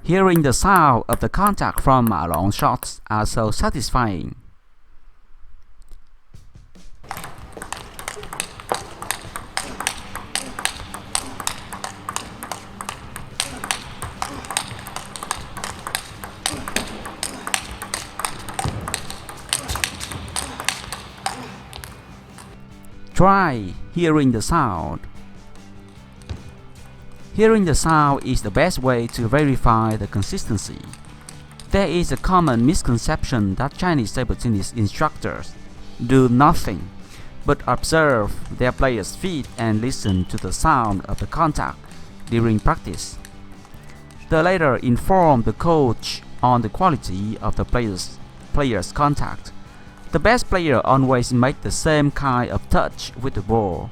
Hearing the sound of the contact from Ma Long's shots are so satisfying. Try hearing the sound. Hearing the sound is the best way to verify the consistency. There is a common misconception that Chinese table tennis instructors do nothing but observe their players' feet and listen to the sound of the contact during practice. The latter inform the coach on the quality of the player's contact. The best player always make the same kind of touch with the ball.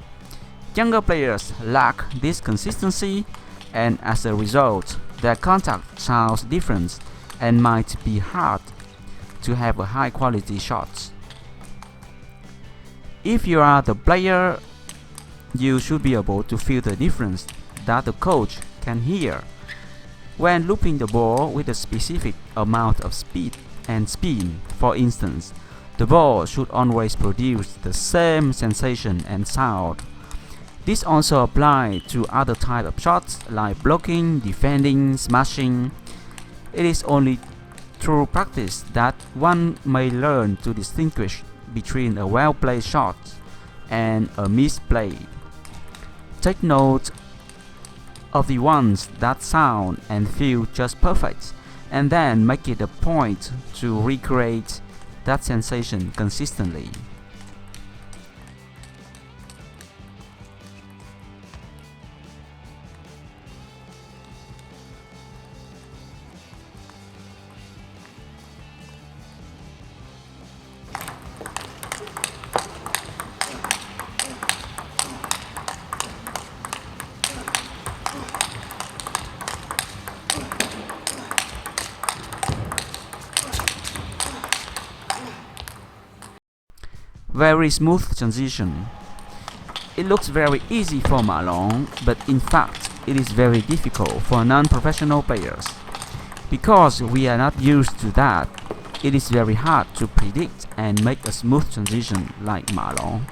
Younger players lack this consistency, and as a result, their contact sounds different and might be hard to have a high quality shot. If you are the player, you should be able to feel the difference that the coach can hear. When looping the ball with a specific amount of speed and spin, for instance, the ball should always produce the same sensation and sound. This also applies to other types of shots like blocking, defending, smashing. It is only through practice that one may learn to distinguish between a well-played shot and a misplay. Take note of the ones that sound and feel just perfect, and then make it a point to recreate that sensation consistently. Very smooth transition. It looks very easy for Ma Long, but in fact it is very difficult for non-professional players. Because we are not used to that, it is very hard to predict and make a smooth transition like Ma Long.